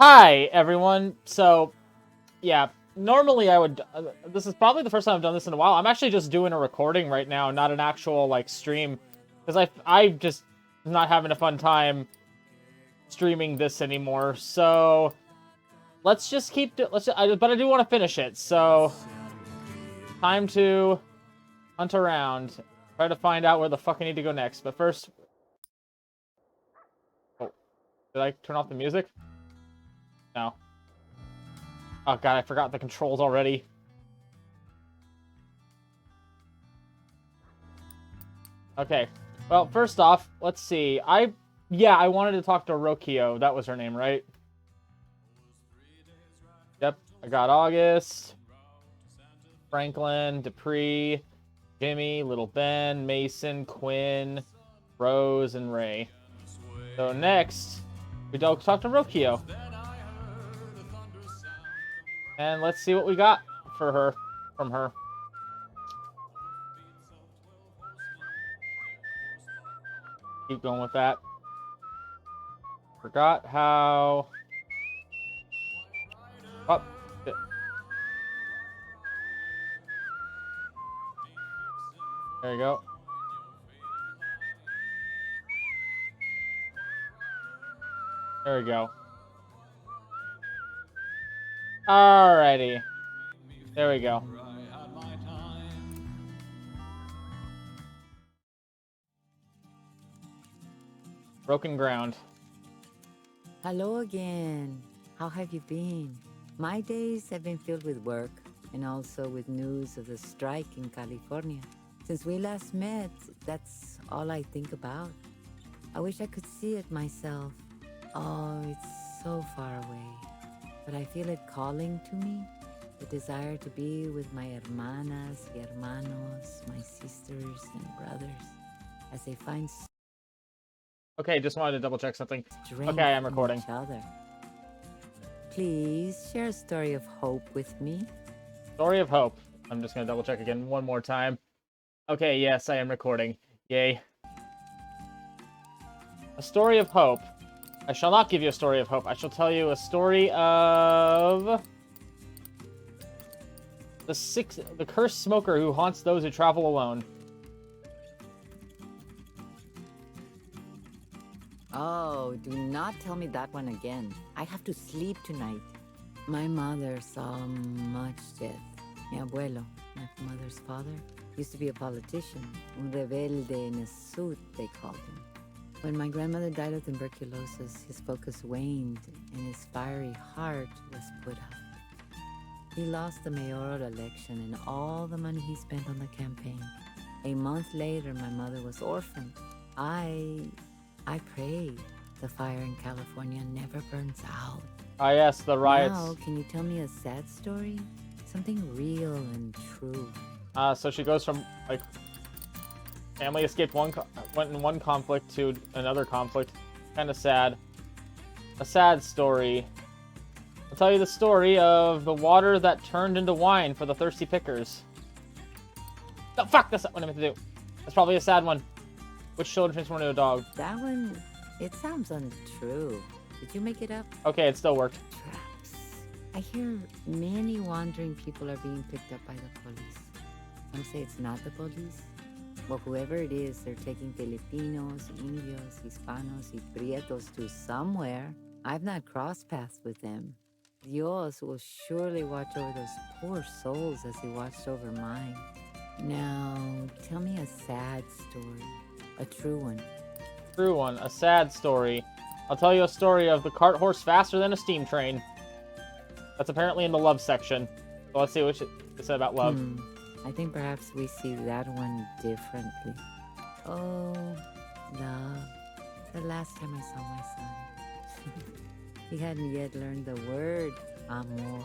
Hi, everyone. So, yeah, normally I would... this is probably the first time I've done this in a while. I'm actually just doing a recording right now, not an actual, like, stream. Because I just not having a fun time streaming this anymore. So, let's just keep... but I do want to finish it, so... Time to hunt around. Try to find out where the fuck I need to go next. But first... Oh, did I turn off the music? No. Oh god, I forgot the controls already. Okay. Well, first off, let's see. I wanted to talk to Rokio. That was her name, right? Yep. I got August, Franklin, Dupree, Jimmy, Little Ben, Mason, Quinn, Rose, and Ray. So next, we talk to Rokio. And let's see what we got for her, from her. Keep going with that. Forgot how... Oh, shit. There you go. There we go. Alrighty. There we go. Broken ground. Hello again. How have you been? My days have been filled with work and also with news of the strike in California. Since we last met, that's all I think about. I wish I could see it myself. Oh, it's so far away. But I feel it calling to me. The desire to be with my hermanas y hermanos, my sisters and brothers, as they find Okay, just wanted to double check something. strength Okay, I am in recording. each other. Please share a story of hope with me. Story of hope. I'm just gonna double check again one more time. Okay, yes, I am recording. Yay. A story of hope. I shall not give you a story of hope. I shall tell you a story of... The cursed smoker who haunts those who travel alone. Oh, do not tell me that one again. I have to sleep tonight. My mother saw much death. Mi abuelo, my mother's father, used to be a politician. Un rebelde en a suit, they called him. When my grandmother died of tuberculosis, his focus waned and his fiery heart was put out. He lost the mayoral election and all the money he spent on the campaign. A month later, my mother was orphaned. I pray the fire in California never burns out. Ah, yes, the riots. Now, can you tell me a sad story? Something real and true. So she goes from, like, family escaped went in one conflict to another conflict. Kind of sad. A sad story. I'll tell you the story of the water that turned into wine for the thirsty pickers. Oh, fuck! That's not what I meant to do. That's probably a sad one. Which children transformed into a dog? That one, it sounds untrue. Did you make it up? Okay, it still worked. Traps. I hear many wandering people are being picked up by the police. Some say it's not the police. Well, whoever it is, they're taking Filipinos, Indios, Hispanos, y Prietos to somewhere. I've not crossed paths with them. Dios will surely watch over those poor souls as he watched over mine. Now, tell me a sad story. A true one. True one. A sad story. I'll tell you a story of the cart horse faster than a steam train. That's apparently in the love section. So let's see what it said about love. I think perhaps we see that one differently. Oh, love. The last time I saw my son. He hadn't yet learned the word amor.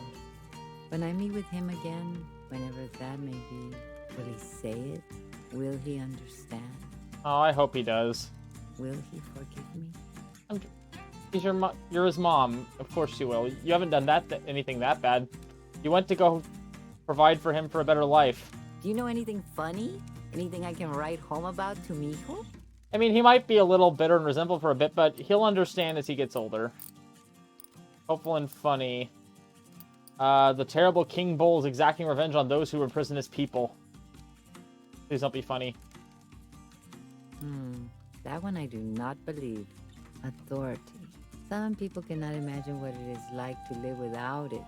When I meet with him again, whenever that may be, will he say it? Will he understand? Oh, I hope he does. Will he forgive me? You're his mom. Of course you will. You haven't done anything that bad. You went to go provide for him for a better life. Do you know anything funny? Anything I can write home about to Mijo? I mean, he might be a little bitter and resentful for a bit, but he'll understand as he gets older. Hopeful and funny. The terrible King Bull is exacting revenge on those who imprison his people. Please don't be funny. That one I do not believe. Authority. Some people cannot imagine what it is like to live without it.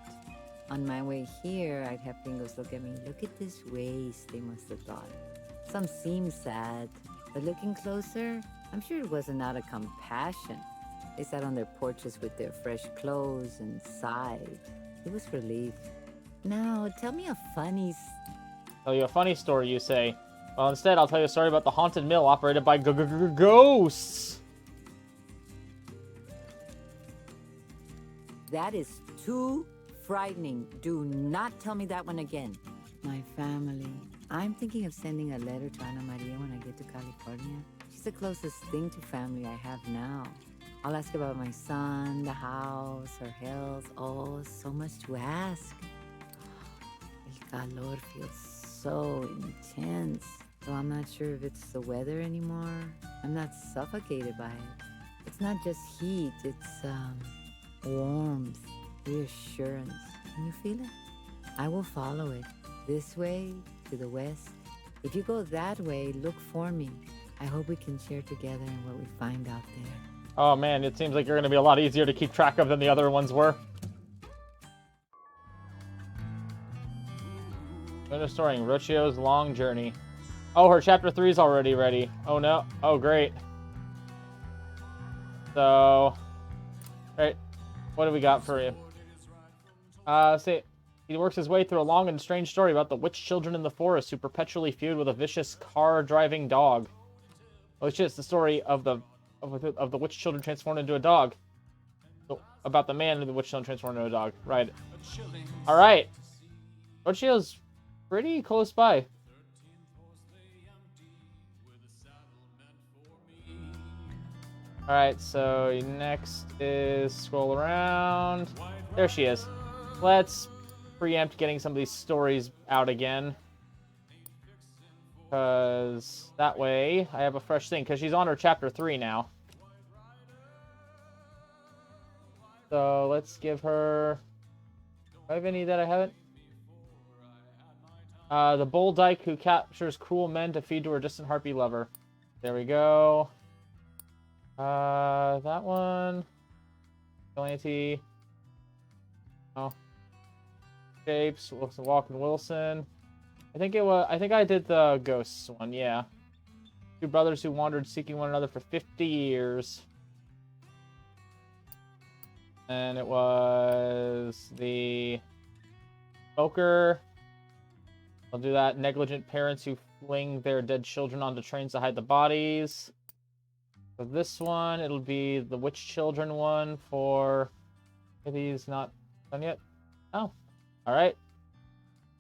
On my way here, I'd have Pringles look at me. Look at this waist, they must have thought. Some seem sad, but looking closer, I'm sure it wasn't out of compassion. They sat on their porches with their fresh clothes and sighed. It was relief. Now, tell me a funny... Tell you a funny story, you say. Well, instead, I'll tell you a story about the haunted mill operated by ghosts. That is too frightening. Do not tell me that one again. My family. I'm thinking of sending a letter to Ana Maria when I get to California. She's the closest thing to family I have now. I'll ask about my son, the house, her health. Oh, so much to ask. El calor feels so intense. So I'm not sure if it's the weather anymore. I'm not suffocated by it. It's not just heat, it's warmth, reassurance. Can you feel it? I will follow it. This way, to the west. If you go that way, look for me. I hope we can share together in what we find out there. Oh man, it seems like you're going to be a lot easier to keep track of than the other ones were. Storing Rochio's long journey. Oh, her chapter 3 is already ready. Oh no. Oh, great. So, right. What do we got for you? See, he works his way through a long and strange story about the witch children in the forest who perpetually feud with a vicious car-driving dog. Oh shit, it's the story of the witch children transformed into a dog. So, about the man and the witch children transformed into a dog. Right. Alright. Rochio's pretty close by. Alright, so next is scroll around. There she is. Let's preempt getting some of these stories out again. Because that way I have a fresh thing. Because she's on her chapter 3 now. So let's give her... Do I have any that I haven't? The bull dyke who captures cruel men to feed to her distant harpy lover. There we go. That one. Vigilante. Oh. Shapes. Wilson, Walken, Wilson. I think I did the ghosts one, yeah. Two brothers who wandered seeking one another for 50 years. And it was the smoker. I'll do that. Negligent parents who fling their dead children onto trains to hide the bodies. For this one, it'll be the witch children one for... Maybe he's not done yet. Oh, all right.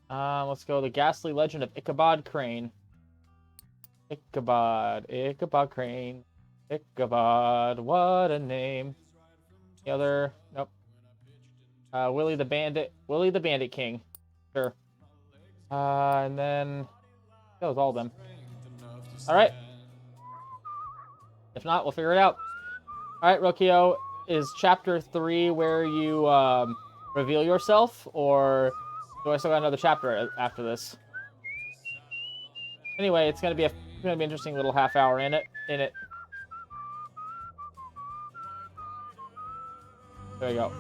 Let's go the ghastly legend of Ichabod Crane. Ichabod Crane. Ichabod, what a name. The other, nope. Willie the Bandit King. Sure. And then that was all of them. All right. If not, we'll figure it out. All right, Rokio, is chapter 3 where you reveal yourself, or do I still got another chapter after this? Anyway, it's gonna be an interesting little half hour in it. There we go.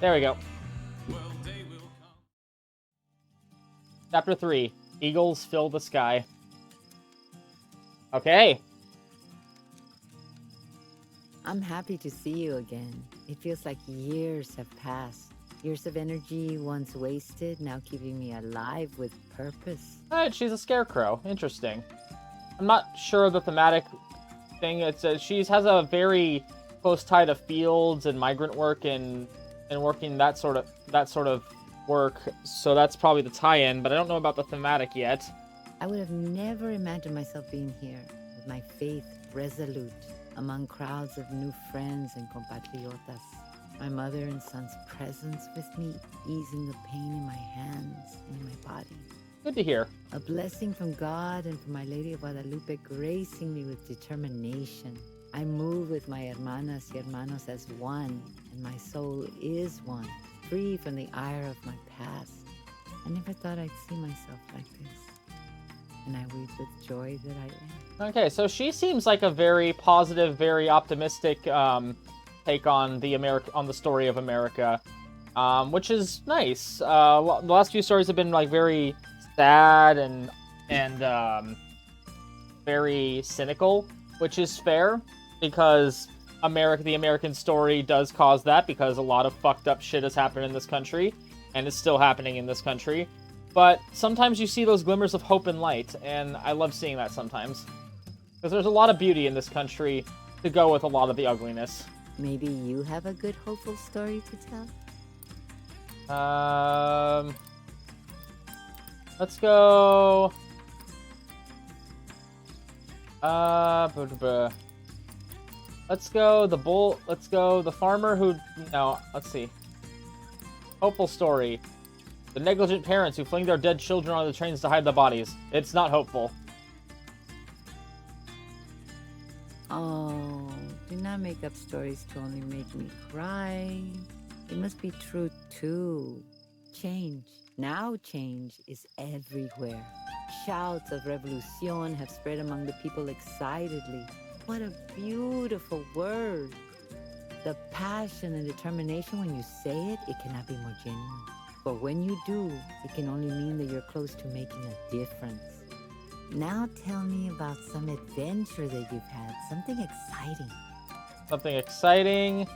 There we go. Chapter 3. Eagles fill the sky. Okay. I'm happy to see you again. It feels like years have passed. Years of energy once wasted, now keeping me alive with purpose. Alright, she's a scarecrow. Interesting. I'm not sure of the thematic thing. It's she has a very close tie to fields and migrant work and working that sort of work. So that's probably the tie-in, but I don't know about the thematic yet. I would have never imagined myself being here, with my faith resolute, among crowds of new friends and compatriotas. My mother and son's presence with me, easing the pain in my hands and in my body. Good to hear. A blessing from God and from My Lady of Guadalupe gracing me with determination. I move with my hermanas y hermanos as one, and my soul is one, free from the ire of my past. I never thought I'd see myself like this, and I weep with joy that I am. Okay, so she seems like a very positive, very optimistic take on the story of America, which is nice. The last few stories have been like very sad and very cynical, which is fair because the American story does cause that because a lot of fucked up shit has happened in this country and is still happening in this country. But sometimes you see those glimmers of hope and light, and I love seeing that sometimes. Because there's a lot of beauty in this country to go with a lot of the ugliness. Maybe you have a good, hopeful story to tell? Let's go... Let's go the farmer who... No, let's see. Hopeful story. The negligent parents who fling their dead children on the trains to hide the bodies. It's not hopeful. Oh, do not make up stories to only make me cry. It must be true too. Change. Now change is everywhere. Shouts of revolution have spread among the people excitedly. What a beautiful word. The passion and determination when you say it, it cannot be more genuine. But when you do, it can only mean that you're close to making a difference. Now tell me about some adventure that you've had, something exciting. Something exciting.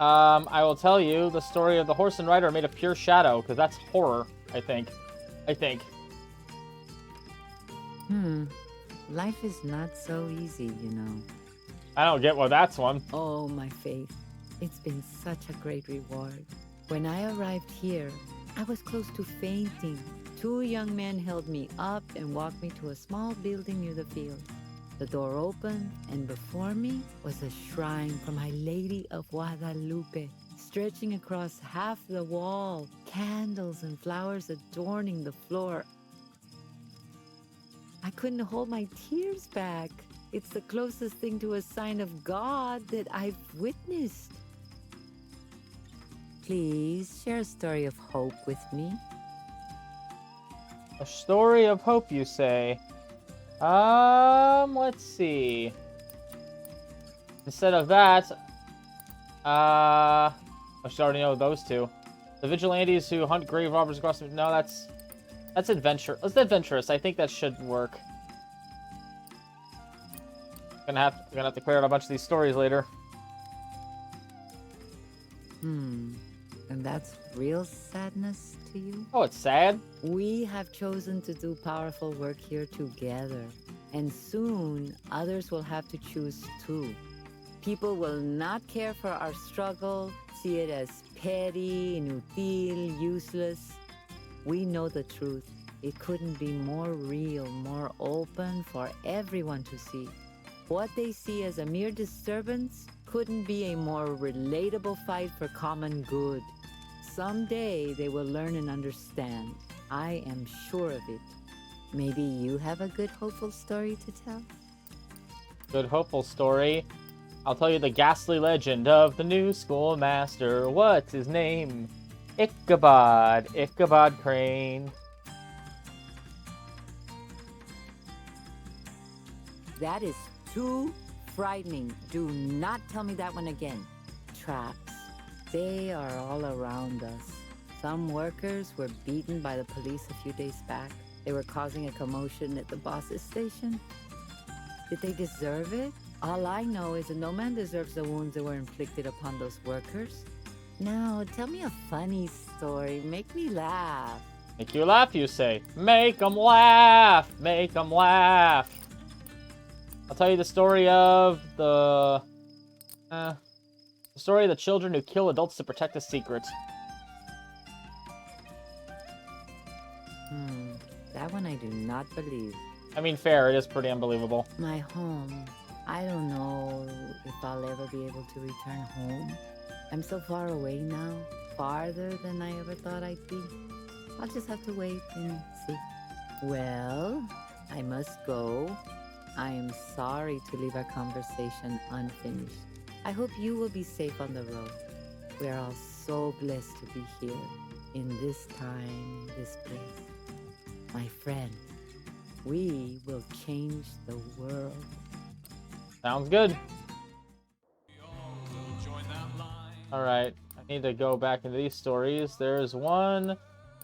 I will tell you the story of the horse and rider made of pure shadow, because that's horror, I think. Life is not so easy, you know. I don't get what that's one. Oh, my faith. It's been such a great reward. When I arrived here, I was close to fainting. 2 young men held me up and walked me to a small building near the field. The door opened, and before me was a shrine for My Lady of Guadalupe, stretching across half the wall, candles and flowers adorning the floor. I couldn't hold my tears back. It's the closest thing to a sign of God that I've witnessed. Please share a story of hope with me. A story of hope, you say? Let's see. Instead of that, I should already know those two. The vigilantes who hunt grave robbers across the... No, that's adventure. Let's adventurous. I think that should work. We're gonna have to clear out a bunch of these stories later. And that's real sadness to you? Oh, it's sad? We have chosen to do powerful work here together. And soon, others will have to choose too. People will not care for our struggle, see it as petty, inútil, useless. We know the truth. It couldn't be more real, more open for everyone to see. What they see as a mere disturbance couldn't be a more relatable fight for common good. Someday they will learn and understand. I am sure of it. Maybe you have a good, hopeful story to tell? Good, hopeful story. I'll tell you the ghastly legend of the new schoolmaster. What's his name? Ichabod Crane. That is too frightening. Do not tell me that one again. Traps. They are all around us. Some workers were beaten by the police a few days back. They were causing a commotion at the boss's station. Did they deserve it? All I know is that no man deserves the wounds that were inflicted upon those workers. Now, tell me a funny story. Make me laugh. Make you laugh, you say? Make 'em laugh! Make 'em laugh! I'll tell you the story of the story of the children who kill adults to protect a secret. That one I do not believe. I mean, fair, it is pretty unbelievable. My home. I don't know if I'll ever be able to return home. I'm so far away now, farther than I ever thought I'd be. I'll just have to wait and see. Well, I must go. I am sorry to leave our conversation unfinished. I hope you will be safe on the road. We are all so blessed to be here, in this time, in this place. My friend, we will change the world. Sounds good. Alright, I need to go back into these stories. There's one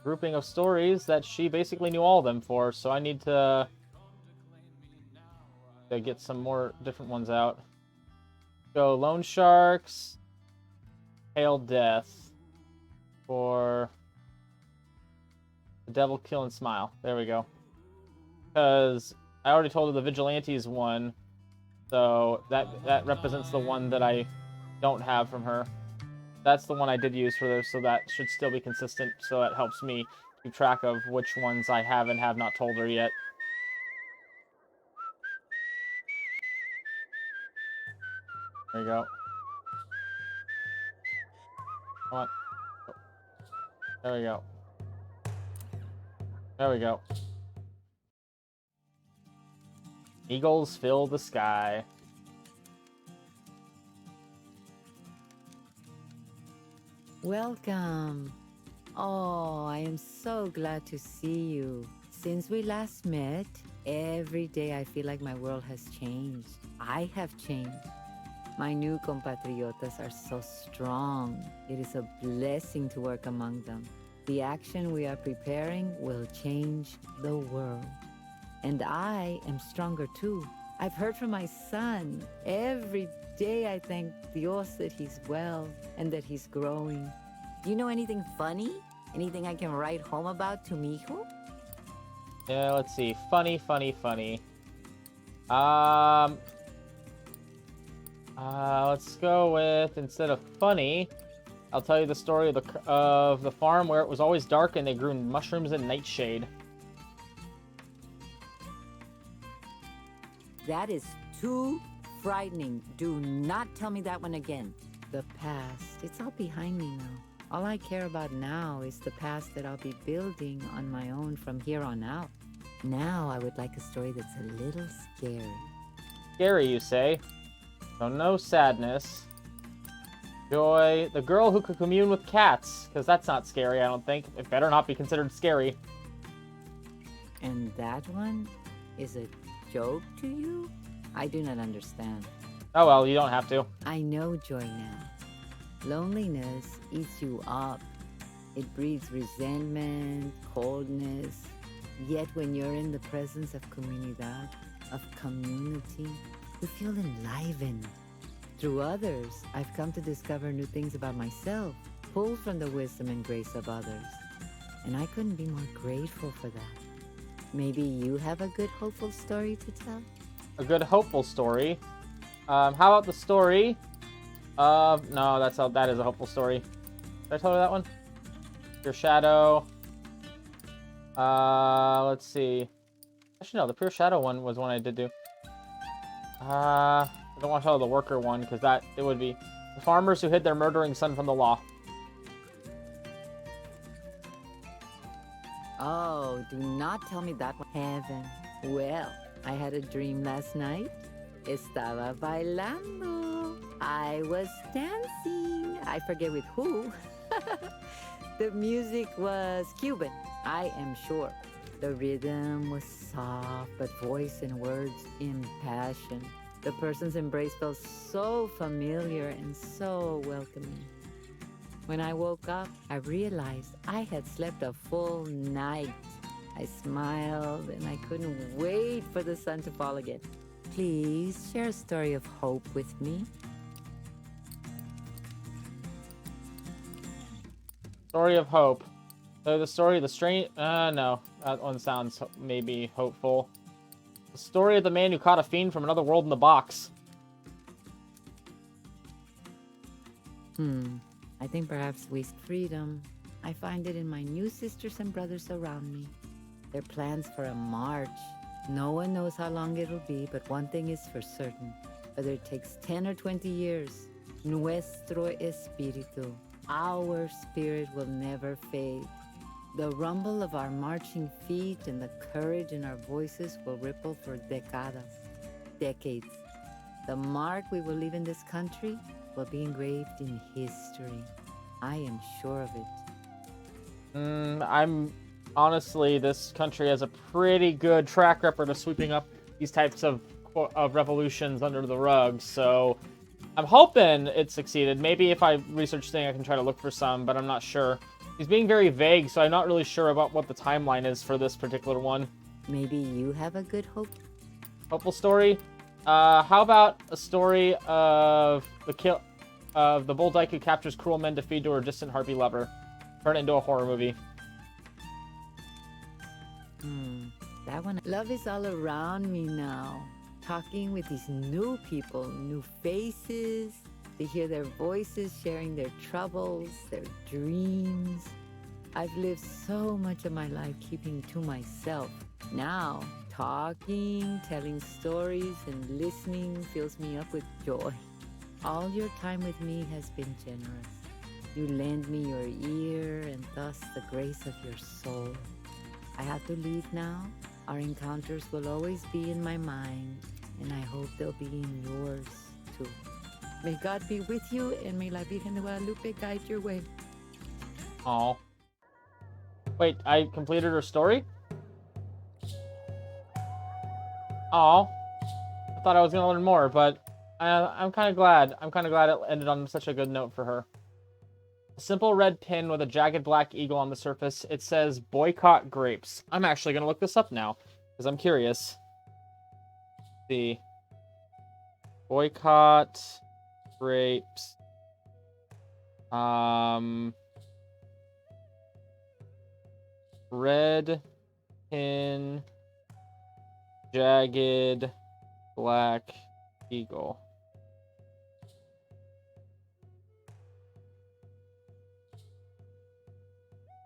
grouping of stories that she basically knew all of them for, so I need to get some more different ones out. Go Loan Sharks, Hail Death, for the Devil Kill and Smile. There we go. Because I already told her the Vigilantes one, so that represents the one that I don't have from her. That's the one I did use for this, so that should still be consistent, so that helps me keep track of which ones I have and have not told her yet. There we go. Come on. There we go. There we go. Eagles fill the sky. Welcome. Oh, I am so glad to see you. Since we last met, every day I feel like my world has changed. I have changed. My new compatriotas are so strong. It is a blessing to work among them. The action we are preparing will change the world. And I am stronger too. I've heard from my son. Every day I thank Dios that he's well and that he's growing. Do you know anything funny? Anything I can write home about to mijo? Yeah, let's see. Funny. Let's go with, instead of funny, I'll tell you the story of the farm where it was always dark and they grew mushrooms and nightshade. That is too frightening. Do not tell me that one again. The past, it's all behind me now. All I care about now is the past that I'll be building on my own from here on out. Now I would like a story that's a little scary. Scary, you say? So no sadness. Joy, the girl who could commune with cats, because that's not scary, I don't think. It better not be considered scary. And that one is a joke to you? I do not understand. Oh well, you don't have to. I know joy now. Loneliness eats you up. It breeds resentment, coldness. Yet when you're in the presence of comunidad, of community, you feel enlivened. Through others, I've come to discover new things about myself, pulled from the wisdom and grace of others. And I couldn't be more grateful for that. Maybe you have a good, hopeful story to tell? A good, hopeful story. How about the story of... No, that is a hopeful story. Did I tell her that one? Pure Shadow. Let's see. Actually, no, the Pure Shadow one was one I did do. I don't want to tell the worker one, because it would be the farmers who hid their murdering son from the law. Oh, do not tell me that one. Heaven. Well, I had a dream last night. Estaba bailando. I was dancing. I forget with who. The music was Cuban, I am sure. The rhythm was soft, but voice and words impassioned. The person's embrace felt so familiar and so welcoming. When I woke up, I realized I had slept a full night. I smiled and I couldn't wait for the sun to fall again. Please share a story of hope with me. Story of hope. So the story of the strange... no. That one sounds maybe hopeful. The story of the man who caught a fiend from another world in the box. I think perhaps waste freedom. I find it in my new sisters and brothers around me. Their plans for a march. No one knows how long it'll be, but one thing is for certain. Whether it takes 10 or 20 years, nuestro espíritu, our spirit will never fade. The rumble of our marching feet and the courage in our voices will ripple for décadas. decades. The mark we will leave in this country will be engraved in history. I am sure of it. I'm honestly, this country has a pretty good track record of sweeping up these types of revolutions under the rug, so I'm hoping it succeeded. Maybe if I research things, I can try to look for some, but I'm not sure. He's being very vague, so I'm not really sure about what the timeline is for this particular one. Maybe you have a good Hopeful story? How about a story of the bull dyke who captures cruel men to feed to her distant harpy lover? Turn it into a horror movie. That one. Love is all around me now. Talking with these new people, new faces. To hear their voices, sharing their troubles, their dreams. I've lived so much of my life keeping to myself. Now, talking, telling stories, and listening fills me up with joy. All your time with me has been generous. You lend me your ear and thus the grace of your soul. I have to leave now. Our encounters will always be in my mind, and I hope they'll be in yours too. May God be with you, and may La Virgen de Guadalupe guide your way. Aw. Wait, I completed her story? Aw. I thought I was gonna learn more, but I'm kind of glad. I'm kind of glad it ended on such a good note for her. A simple red pin with a jagged black eagle on the surface. It says, boycott grapes. I'm actually gonna look this up now, because I'm curious. Let's see. Boycott grapes. Red pin, jagged black eagle.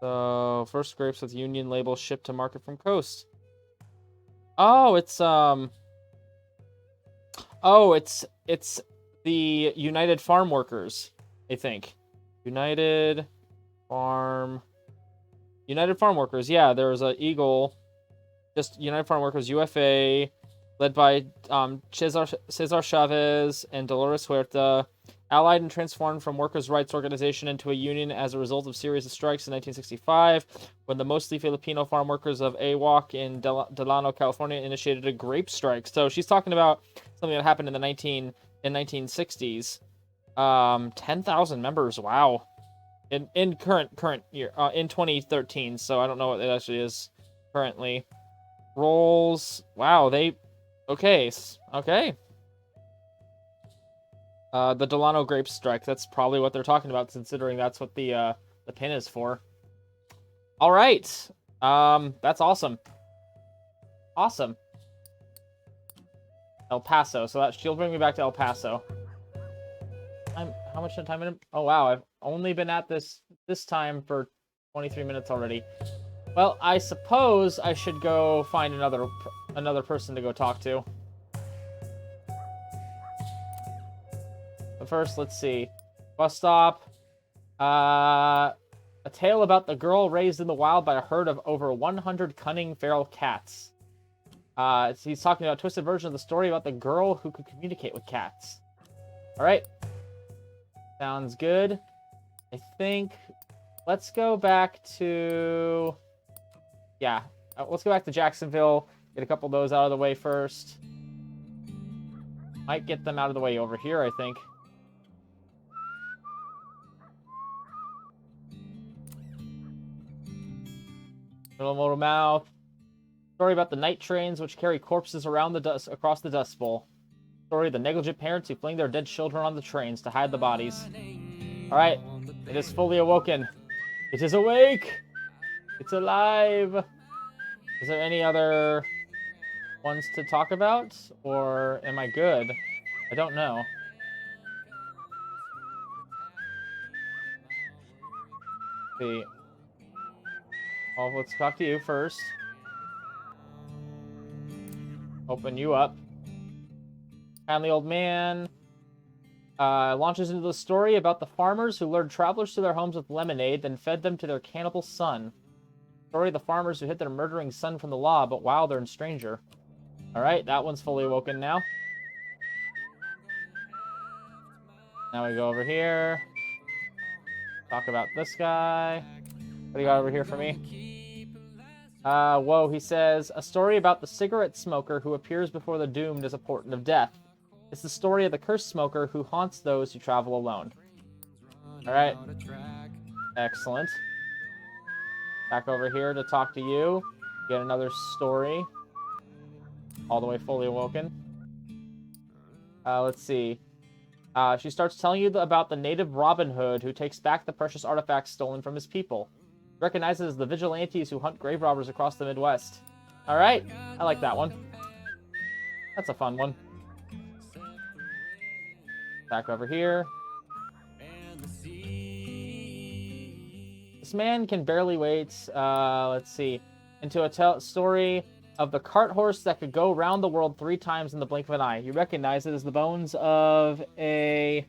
So first grapes with Union label shipped to market from coast. Oh, it's it's the United Farm Workers, I think. United Farm Workers. Yeah, there was an eagle. Just United Farm Workers, UFA, led by Cesar Chavez and Dolores Huerta, allied and transformed from workers' rights organization into a union as a result of series of strikes in 1965, when the mostly Filipino farm workers of AWOC in Delano, California, initiated a grape strike. So she's talking about something that happened in the 1960s. 10,000 members. Wow. In current year, in 2013. So I don't know what it actually is currently. Roles. Wow. Okay. The Delano grape strike. That's probably what they're talking about, considering that's what the pin is for. All right. That's awesome. Awesome. El Paso. So she'll bring me back to El Paso. How much time in? Oh wow, I've only been at this time for 23 minutes already. Well, I suppose I should go find another person to go talk to. But first, let's see. Bus stop. A tale about the girl raised in the wild by a herd of over 100 cunning feral cats. He's talking about a twisted version of the story about the girl who could communicate with cats. All right. Sounds good. I think let's go back to... Yeah, let's go back to Jacksonville. Get a couple of those out of the way first. Might get them out of the way over here, I think. Little motor mouth. Story about the night trains which carry corpses around the dust across the Dust Bowl. Story of the negligent parents who fling their dead children on the trains to hide the bodies. Alright, it is fully awoken. It is awake! It's alive! Is there any other ones to talk about? Or am I good? I don't know. Let's see. Well, let's talk to you first. Open you up. Kindly old man launches into the story about the farmers who lured travelers to their homes with lemonade, then fed them to their cannibal son. Story of the farmers who hid their murdering son from the law, but wilder and stranger. Alright, that one's fully awoken now. Now we go over here. Talk about this guy. What do you got over here for me? Whoa, he says, a story about the cigarette smoker who appears before the doomed as a portent of death. It's the story of the cursed smoker who haunts those who travel alone. Alright. Excellent. Back over here to talk to you. Get another story. All the way fully awoken. Let's see. She starts telling you about the native Robin Hood who takes back the precious artifacts stolen from his people. Recognizes as the vigilantes who hunt grave robbers across the Midwest. Alright, I like that one. That's a fun one. Back over here. This man can barely wait, let's see, into a story of the cart horse that could go around the world 3 times in the blink of an eye. You recognize it as the bones of the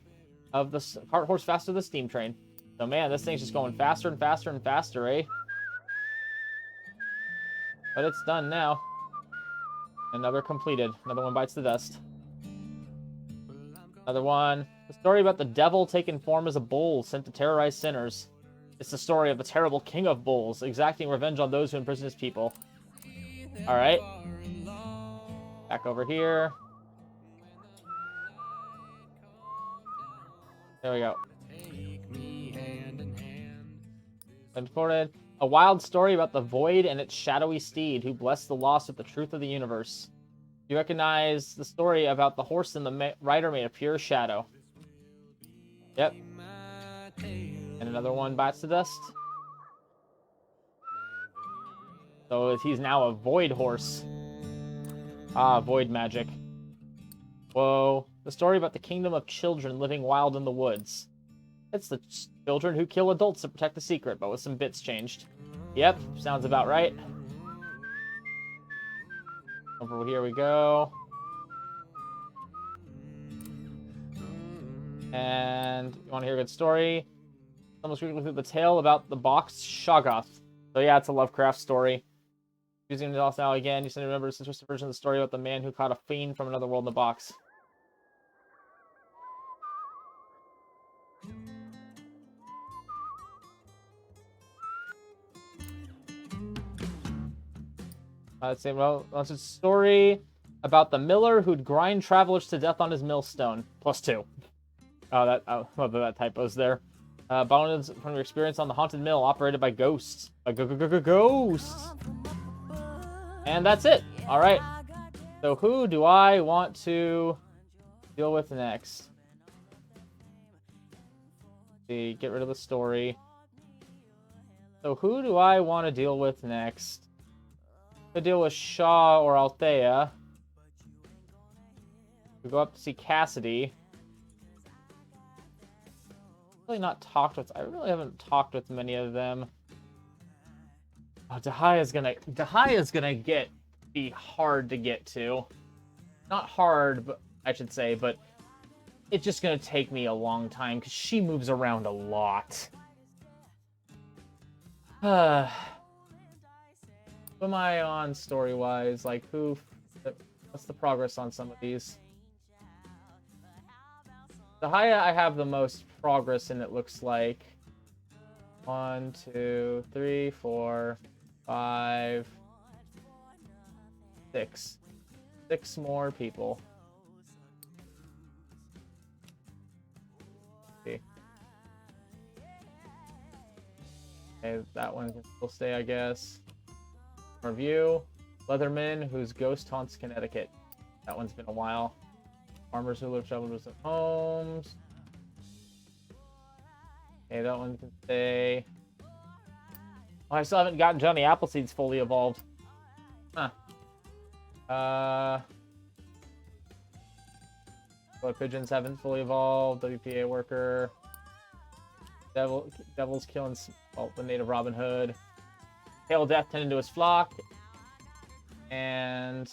cart horse faster than the steam train. So man, this thing's just going faster and faster and faster, eh? But it's done now. Another completed. Another one bites the dust. Another one. The story about the devil taking form as a bull sent to terrorize sinners. It's the story of the terrible king of bulls, exacting revenge on those who imprison his people. Alright. Back over here. There we go. Imported. A wild story about the void and its shadowy steed who blessed the lost with the truth of the universe. You recognize the story about the horse and the rider made of pure shadow. Yep. And another one bites the dust. So he's now a void horse. Ah, void magic. Whoa. The story about the kingdom of children living wild in the woods. It's the children who kill adults to protect the secret, but with some bits changed. Yep, sounds about right. Over here we go. And you want to hear a good story? Someone's quickly through the tale about the boxed Shoggoth. So yeah, it's a Lovecraft story. Using it off now again, you suddenly remember this interesting version of the story about the man who caught a fiend from another world in the box. Let's see, well, it's a story about the miller who'd grind travelers to death on his millstone. +2. That typo's there. Bones from your experience on the haunted mill operated by ghosts. Ghosts! And that's it. Alright. So who do I want to deal with next? Let's see, get rid of the story. So who do I want to deal with next? To deal with Shaw or Althea. We go up to see Cassidy. I really haven't talked with many of them. Oh, Dahia's gonna be hard to get to. Not hard, but I should say, but it's just gonna take me a long time because she moves around a lot. Who am I on story-wise? Like, what's the progress on some of these? Dahia, I have the most progress in, it looks like. 1, 2, 3, 4, 5, 6. 6 more people. See. Okay, that one can still stay, I guess. Review. Leatherman, whose ghost haunts Connecticut. That one's been a while. Farmers who live shelters at homes. Okay, that one can stay. Oh, I still haven't gotten Johnny Appleseed's fully evolved. Huh. Blood pigeons haven't fully evolved. WPA worker. Devil's killing the native Robin Hood. Hail of Death tending to his flock. And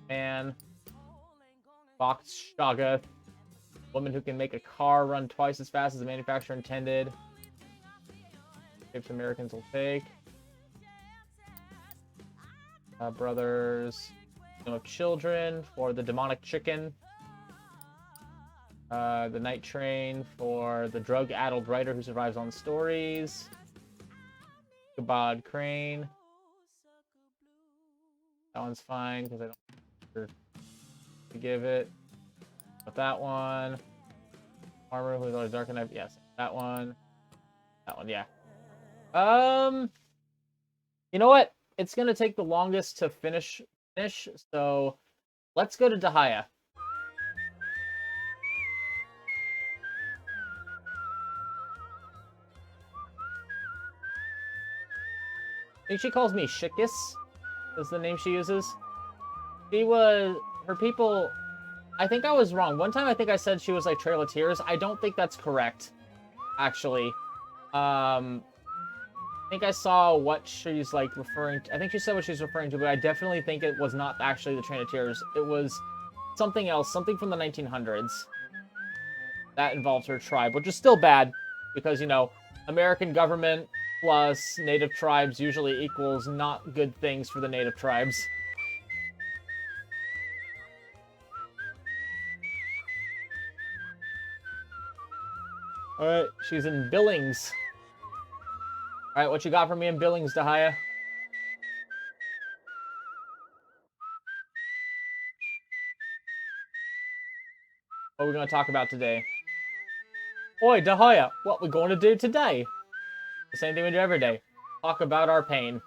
man. Boxed Shoggoth. Woman who can make a car run twice as fast as the manufacturer intended. Shapes Americans will take. Brothers. of children for the demonic chicken. The night train for the drug-addled writer who survives on stories. Kabod Crane. That one's fine because I don't to give it. But that one. Armor who's always dark enough. Yes, that one. That one, yeah. You know what? It's gonna take the longest to finish, so let's go to Dahaya. I think she calls me Shikis, is the name she uses. Her people, I think I was wrong. One time I think I said she was like Trail of Tears. I don't think that's correct, actually. I think I saw what she's like referring to. I think she said what she's referring to, but I definitely think it was not actually the Train of Tears. It was something else, something from the 1900s. That involves her tribe, which is still bad because, you know, American government plus native tribes usually equals not good things for the native tribes. Alright, she's in Billings. Alright, what you got for me in Billings, Dahaya? What are we going to talk about today? Oi, Dahaya, what we going to do today? The same thing we do every day. Talk about our pain.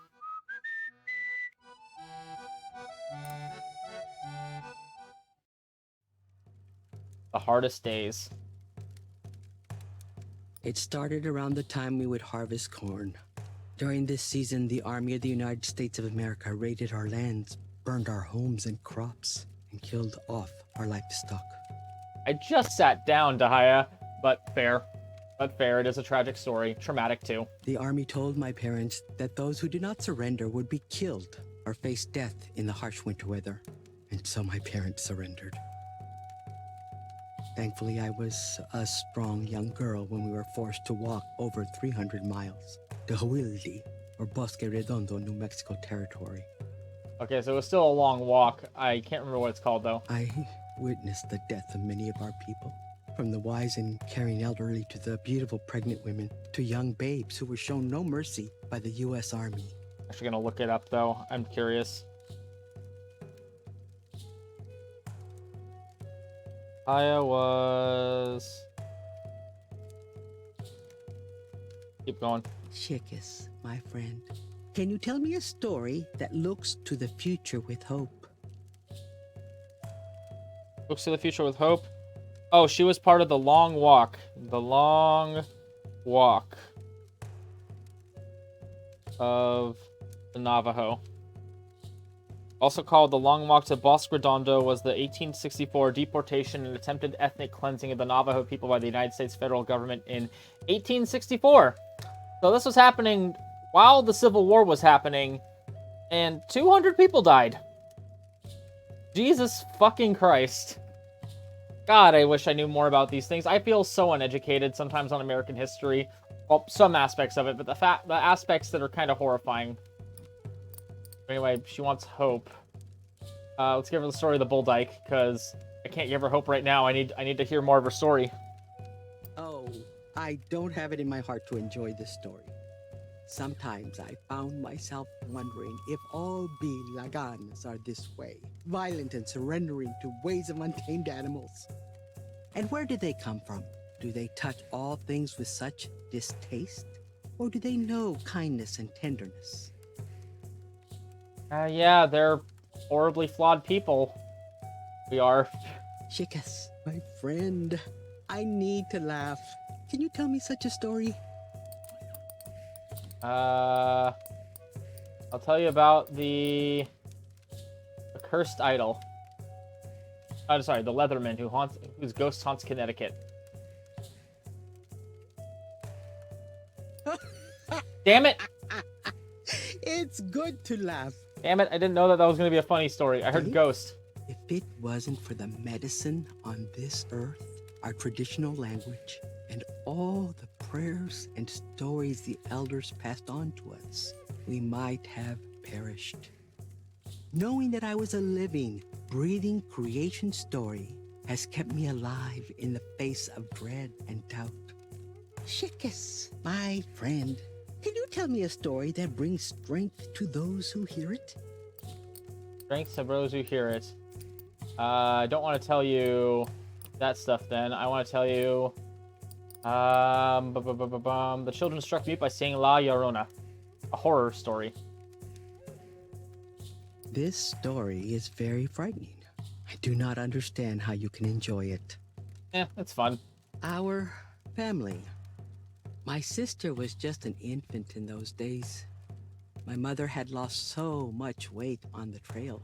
The hardest days. It started around the time we would harvest corn. During this season, the Army of the United States of America raided our lands, burned our homes and crops, and killed off our livestock. I just sat down, Dahaya, but fair. But fair, it is a tragic story. Traumatic, too. The Army told my parents that those who did not surrender would be killed or face death in the harsh winter weather. And so my parents surrendered. Thankfully, I was a strong young girl when we were forced to walk over 300 miles to Huildi, or Bosque Redondo, New Mexico territory. Okay, so it was still a long walk. I can't remember what it's called, though. I witnessed the death of many of our people, from the wise and caring elderly to the beautiful pregnant women to young babes who were shown no mercy by the U.S. Army. Actually gonna look it up, though. I'm curious. Aya was... Keep going. Shikis, my friend, can you tell me a story that looks to the future with hope? Looks to the future with hope. Oh, she was part of the Long Walk. The Long Walk of the Navajo. Also called the Long Walk to Bosque Redondo, was the 1864 deportation and attempted ethnic cleansing of the Navajo people by the United States federal government in 1864. So this was happening while the Civil War was happening, and 200 people died. Jesus fucking Christ. God, I wish I knew more about these things. I feel so uneducated sometimes on American history. Well, some aspects of it, but the aspects that are kind of horrifying. Anyway, she wants hope. Let's give her the story of the bull dyke, because I can't give her hope right now. I need to hear more of her story. Oh, I don't have it in my heart to enjoy this story. Sometimes I found myself wondering if all Bilaganas are this way, violent and surrendering to ways of untamed animals. And where do they come from? Do they touch all things with such distaste? Or do they know kindness and tenderness? Yeah, they're horribly flawed people. We are. Shikas, my friend, I need to laugh. Can you tell me such a story? I'll tell you about the cursed idol. Oh, sorry, the Leatherman whose ghost haunts Connecticut. Damn it! It's good to laugh. Damn it, I didn't know that was going to be a funny story. I heard ghost. If it wasn't for the medicine on this earth, our traditional language, and all the prayers and stories the elders passed on to us, we might have perished. Knowing that I was a living, breathing creation story has kept me alive in the face of dread and doubt. Shikis, my friend, can you tell me a story that brings strength to those who hear it? Strength to those who hear it. I don't want to tell you that stuff then. I want to tell you... The children struck mute by saying La Llorona. A horror story. This story is very frightening. I do not understand how you can enjoy it. It's fun. Our family. My sister was just an infant in those days. My mother had lost so much weight on the trail.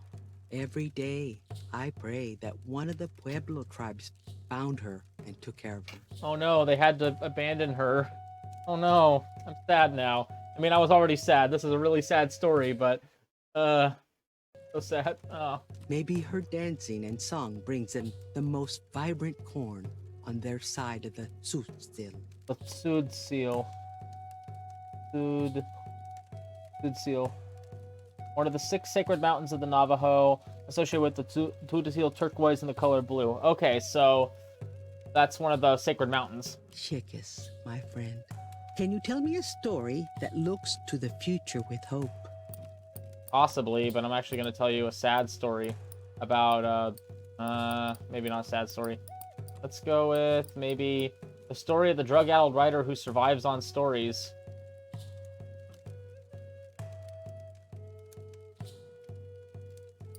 Every day, I pray that one of the Pueblo tribes found her and took care of her. Oh no, they had to abandon her. Oh no, I'm sad now. I mean, I was already sad. This is a really sad story, but, so sad. Oh. Maybe her dancing and song brings them the most vibrant corn on their side of the Tzotzil. The Sud Seal. Sud Seal. One of the 6 sacred mountains of the Navajo, associated with the Tzotzil turquoise and the color blue. Okay, so that's one of the sacred mountains. Chickas, my friend, can you tell me a story that looks to the future with hope? Possibly, but I'm actually going to tell you a sad story about, maybe not a sad story. Let's go with maybe the story of the drug-addled writer who survives on stories.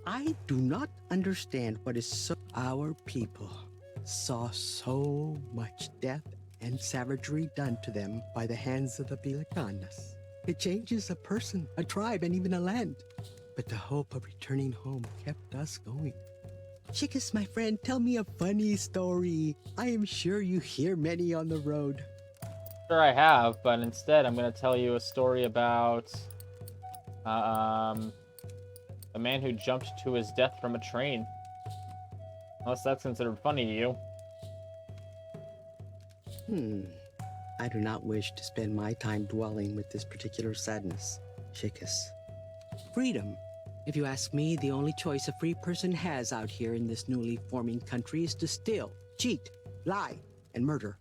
I do not understand what is so... Our people saw so much death and savagery done to them by the hands of the Bilacanas. It changes a person, a tribe, and even a land. But the hope of returning home kept us going. Chickas, my friend, tell me a funny story. I am sure you hear many on the road. Sure I have, but instead I'm going to tell you a story about a man who jumped to his death from a train. Unless that's considered funny to you. I do not wish to spend my time dwelling with this particular sadness, Chickas. Freedom. If you ask me, the only choice a free person has out here in this newly forming country is to steal, cheat, lie, and murder.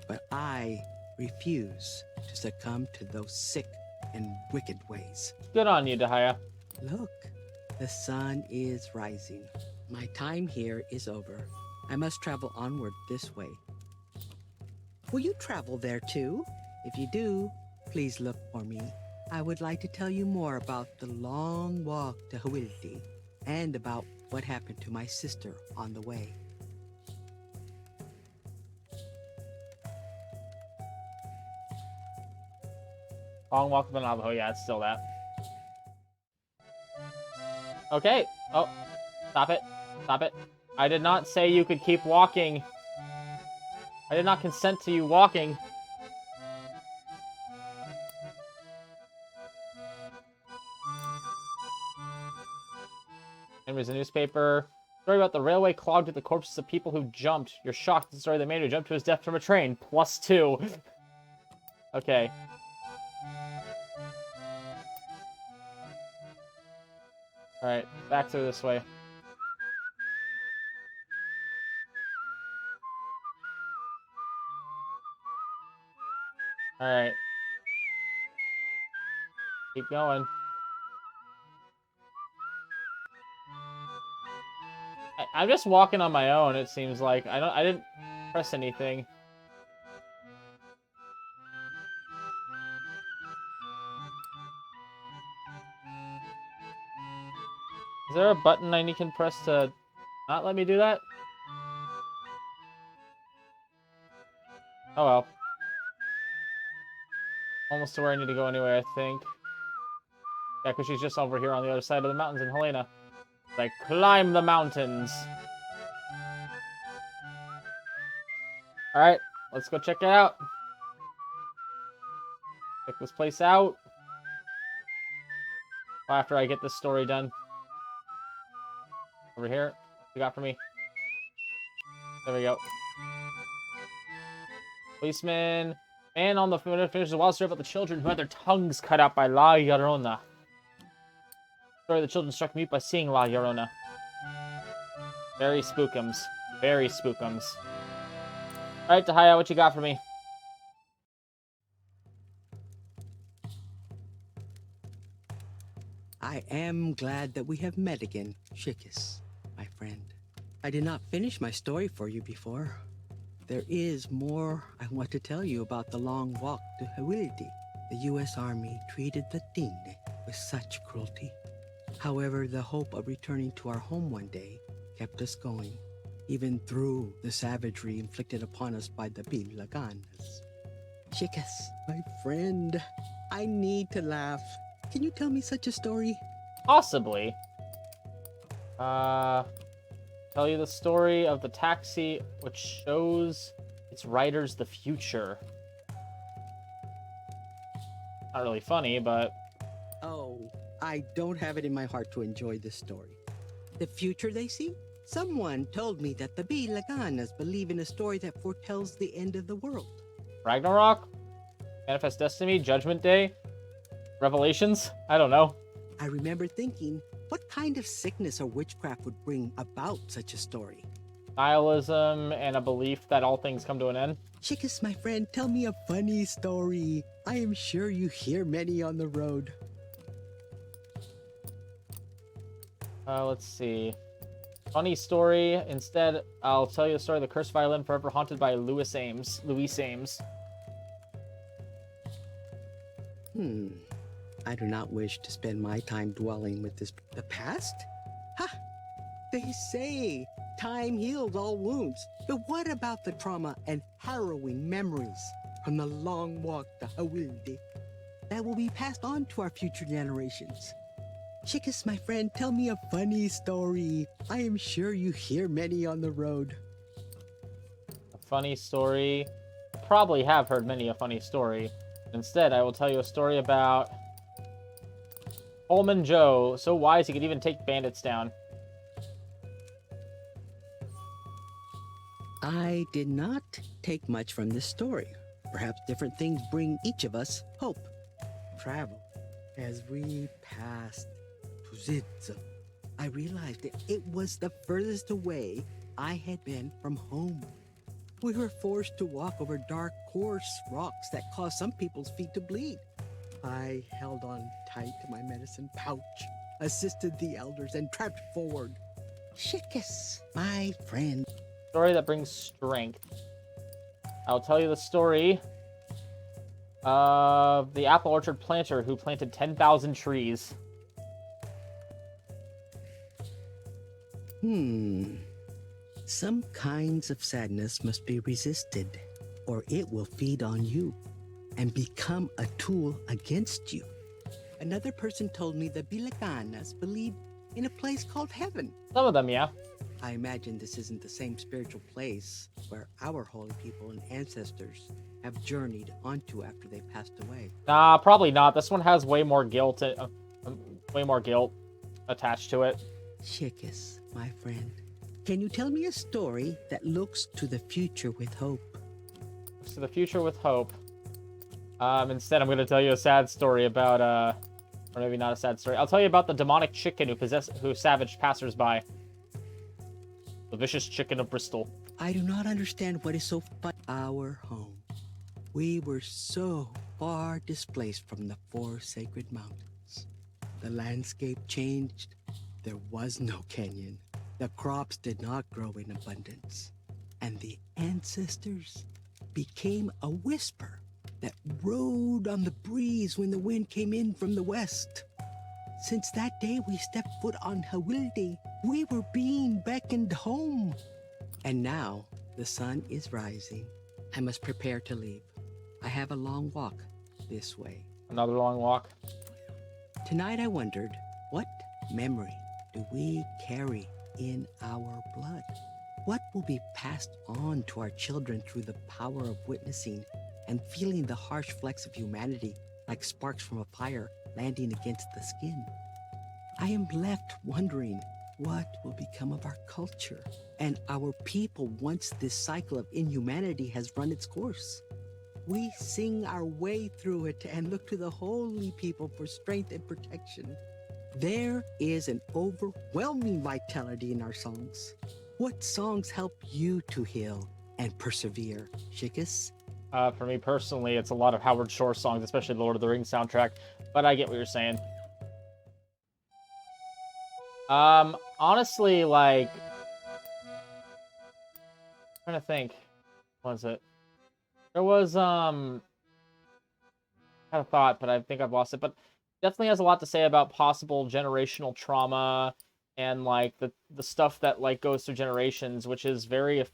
But I refuse to succumb to those sick and wicked ways. Good on you, Dahaya. Look, the sun is rising. My time here is over. I must travel onward this way. Will you travel there too? If you do, please look for me. I would like to tell you more about the long walk to Hawilti and about what happened to my sister on the way. Long walk of the Navajo. Yeah, it's still that. Okay. Oh, stop it. Stop it. I did not say you could keep walking. I did not consent to you walking. And there's a newspaper. Story about the railway clogged with the corpses of people who jumped. You're shocked at the story of the man who jumped to his death from a train. +2. Okay. Alright, back through this way. Alright. Keep going. I'm just walking on my own, it seems like. I didn't press anything. Is there a button I can press to not let me do that? Oh well. Almost to where I need to go anyway, I think. Yeah, because she's just over here on the other side of the mountains in Helena. I climb the mountains. Alright, let's go check it out. Check this place out. After I get this story done. Over here. What you got for me? There we go. Policeman. Man on the phone finishes a wild story about the children who had their tongues cut out by La Llorona. Story the children struck mute by seeing La Llorona. Very spookums. Very spookums. Alright, Tahaya, what you got for me? I am glad that we have met again, Shikis, my friend. I did not finish my story for you before. There is more I want to tell you about the long walk to Hawildi. The U.S. Army treated the Tinde with such cruelty. However, the hope of returning to our home one day kept us going, even through the savagery inflicted upon us by the Bilaganas. Chicas, my friend, I need to laugh. Can you tell me such a story? Possibly. Tell you the story of the taxi, which shows its riders the future. Not really funny, but... Oh, I don't have it in my heart to enjoy this story. The future they see? Someone told me that the Bilaganas believe in a story that foretells the end of the world. Ragnarok? Manifest Destiny? Judgment Day? Revelations? I don't know. I remember thinking, what kind of sickness or witchcraft would bring about such a story? Nihilism and a belief that all things come to an end. Chicas, my friend, tell me a funny story. I am sure you hear many on the road. Let's see. Funny story. Instead, I'll tell you the story of the cursed violin forever haunted by Louis Ames. I do not wish to spend my time dwelling with this. The past? Ha! They say time heals all wounds. But what about the trauma and harrowing memories from the long walk to Hawildi that will be passed on to our future generations? Chicas, my friend, tell me a funny story. I am sure you hear many on the road. A funny story. Probably have heard many a funny story. Instead, I will tell you a story about Holman Joe, so wise he could even take bandits down. I did not take much from this story. Perhaps different things bring each of us hope. Travel. As we passed Tuzitzo, I realized that it was the furthest away I had been from home. We were forced to walk over dark, coarse rocks that caused some people's feet to bleed. I held on tight to my medicine pouch, assisted the elders, and tramped forward. Chicas, my friend. Story that brings strength. I'll tell you the story of the apple orchard planter who planted 10,000 trees. Some kinds of sadness must be resisted, or it will feed on you and become a tool against you. Another person told me the Bilaganas believe in a place called heaven. Some of them, yeah. I imagine this isn't the same spiritual place where our holy people and ancestors have journeyed onto after they passed away. Nah, probably not. This one has way more guilt attached to it. Chicas, my friend, can you tell me a story that looks to the future with hope? Looks to the future with hope. Instead, I'm going to tell you a sad story about, or maybe not a sad story. I'll tell you about the demonic chicken who savaged passersby. The vicious chicken of Bristol. I do not understand what is so fun. Our home. We were so far displaced from the four sacred mountains. The landscape changed. There was no canyon. The crops did not grow in abundance. And the ancestors became a whisper that rode on the breeze when the wind came in from the west. Since that day we stepped foot on Hawildi, we were being beckoned home. And now the sun is rising. I must prepare to leave. I have a long walk this way. Another long walk. Tonight I wondered, what memory do we carry in our blood? What will be passed on to our children through the power of witnessing and feeling the harsh flecks of humanity like sparks from a fire landing against the skin? I am left wondering what will become of our culture and our people once this cycle of inhumanity has run its course. We sing our way through it and look to the holy people for strength and protection. There is an overwhelming vitality in our songs. What songs help you to heal and persevere, Shikis? For me personally, it's a lot of Howard Shore songs, especially the Lord of the Rings soundtrack. But I get what you're saying. Honestly, like, I'm trying to think. What was it? There was had a thought, but I think I've lost it. But definitely has a lot to say about possible generational trauma and like the stuff that like goes through generations, which is very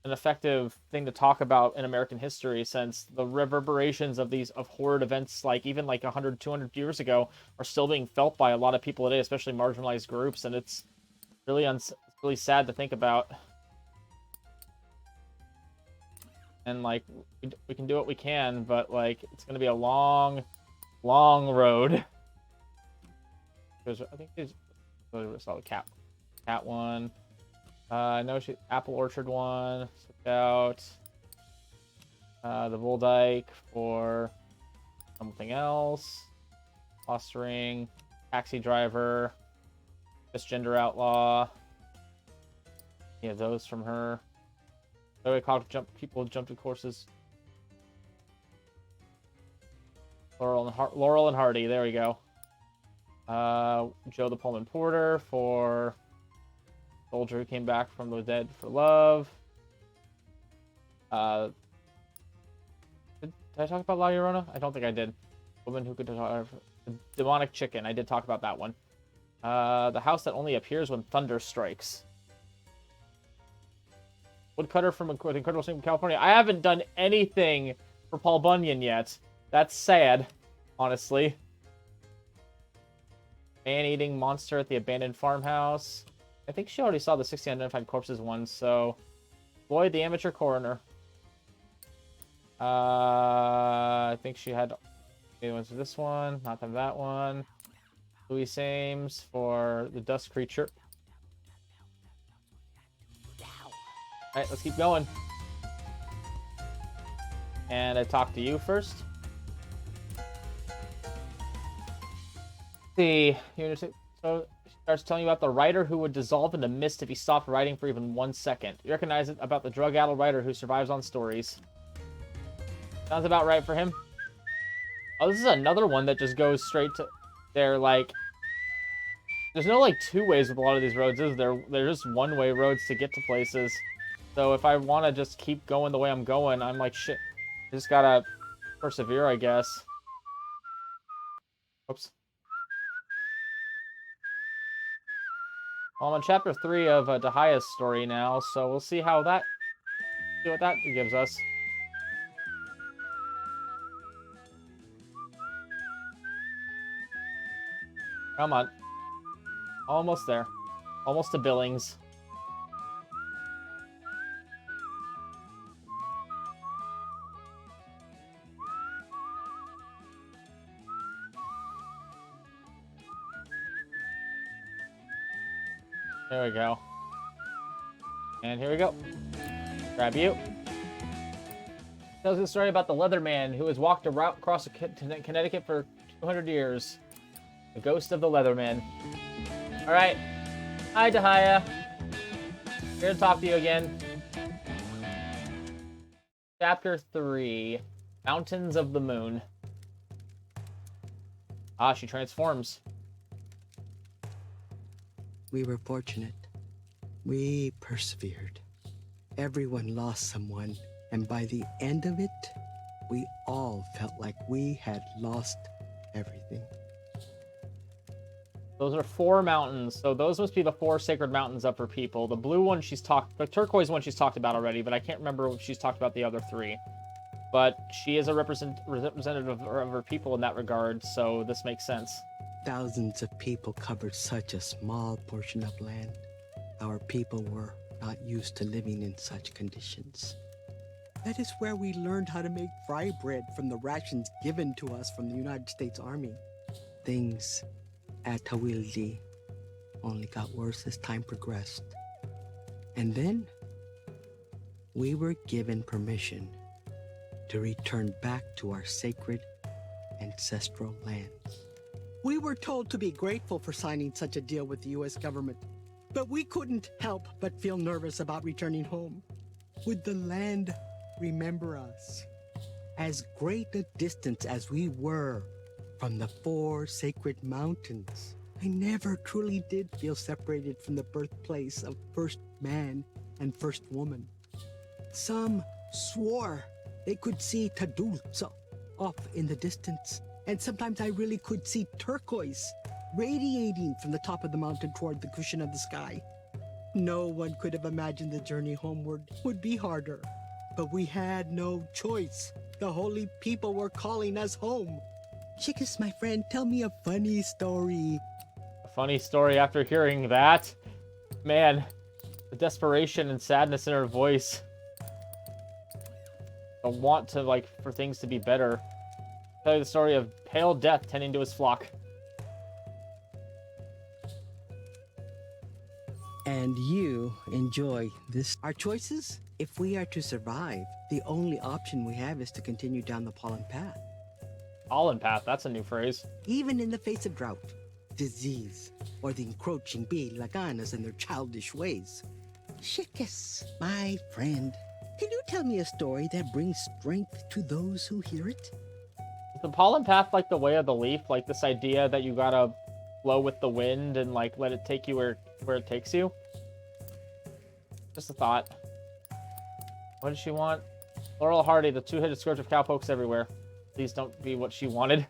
an effective thing to talk about in American history, since the reverberations of these horrid events, like even like 100, 200 years ago, are still being felt by a lot of people today, especially marginalized groups, and it's really it's really sad to think about. And like we can do what we can, but like it's gonna be a long road. There's, I think there's, I saw the cat one. No, apple orchard one. Took out the bull dyke for something else. Fostering, taxi driver, misgender outlaw. Yeah, those from her. So we caught people jump to courses. Laurel and Hardy. There we go. Joe the Pullman Porter for soldier who came back from the dead for love. Did I talk about La Llorona? I don't think I did. Woman who could talk. Demonic chicken. I did talk about that one. The house that only appears when thunder strikes. Woodcutter from Incredible Stream, California. I haven't done anything for Paul Bunyan yet. That's sad, honestly. Man-eating monster at the abandoned farmhouse. I think she already saw the 60 unidentified corpses one, so... Lloyd, the amateur coroner. I think she had... Okay, went to this one, not that one. Louis Ames for the dust creature. Alright, let's keep going. And I talk to you first. See, so she starts telling you about the writer who would dissolve into mist if he stopped writing for even 1 second. You recognize it about the drug-addled writer who survives on stories. Sounds about right for him. Oh, this is another one that just goes straight to there. Like, there's no like two ways with a lot of these roads, is there? They're just one-way roads to get to places. So if I want to just keep going the way I'm going, I'm like, shit. I just gotta persevere, I guess. Oops. Well, I'm on chapter 3 of Dahia's story now, so we'll see what that gives us. Come on. Almost there. Almost to Billings. There we go. And here we go. Grab you. Tells a story about the Leatherman who has walked a route across Connecticut for 200 years. The ghost of the Leatherman. Alright. Hi, Dahia. Here to talk to you again. Chapter 3. Mountains of the Moon. Ah, she transforms. We were fortunate. We persevered. Everyone lost someone, and by the end of it, we all felt like we had lost everything. Those are 4 mountains, so those must be the 4 sacred mountains up for people. The blue one the turquoise one she's talked about already, but I can't remember if she's talked about the other 3. But she is a representative of her people in that regard, so this makes sense. Thousands of people covered such a small portion of land. Our people were not used to living in such conditions. That is where we learned how to make fry bread from the rations given to us from the United States Army. Things at Tawildi only got worse as time progressed. And then we were given permission to return back to our sacred ancestral lands. We were told to be grateful for signing such a deal with the US government, but we couldn't help but feel nervous about returning home. Would the land remember us? As great a distance as we were from the 4 sacred mountains, I never truly did feel separated from the birthplace of first man and first woman. Some swore they could see Tadulza off in the distance, and sometimes I really could see turquoise radiating from the top of the mountain toward the cushion of the sky. No one could have imagined the journey homeward would be harder, but we had no choice. The holy people were calling us home. Chickas, my friend, tell me a funny story. A funny story after hearing that. Man, the desperation and sadness in her voice. I want to, like, for things to be better. Tell you the story of pale death tending to his flock. And you enjoy this. Our choices? If we are to survive, the only option we have is to continue down the pollen path. Pollen path, that's a new phrase. Even in the face of drought, disease, or the encroaching bee laganas and their childish ways. Chicas, my friend, can you tell me a story that brings strength to those who hear it? Is the pollen path like the way of the leaf? Like this idea that you gotta flow with the wind and like let it take you where it takes you? Just a thought. What did she want? Laurel Hardy, the two-headed scourge of cowpokes everywhere. Please don't be what she wanted.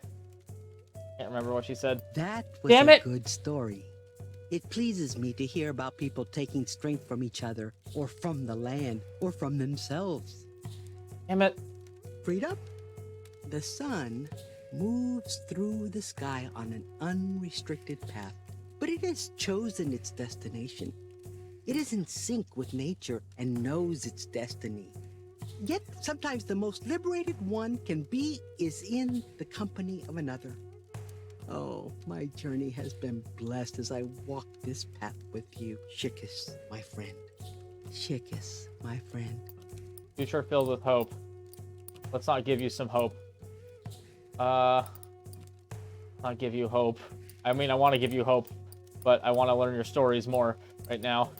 Can't remember what she said. That was Damn a it! good story. It pleases me to hear about people taking strength from each other, or from the land, or from themselves. Damn it. Freed up? The sun moves through the sky on an unrestricted path, but it has chosen its destination. It is in sync with nature and knows its destiny. Yet sometimes the most liberated one can be is in the company of another. Oh, my journey has been blessed as I walk this path with you, Chicas, my friend. Chicas, my friend. Future filled with hope. Let's not give you some hope. Not give you hope. I mean, I want to give you hope, but I want to learn your stories more right now.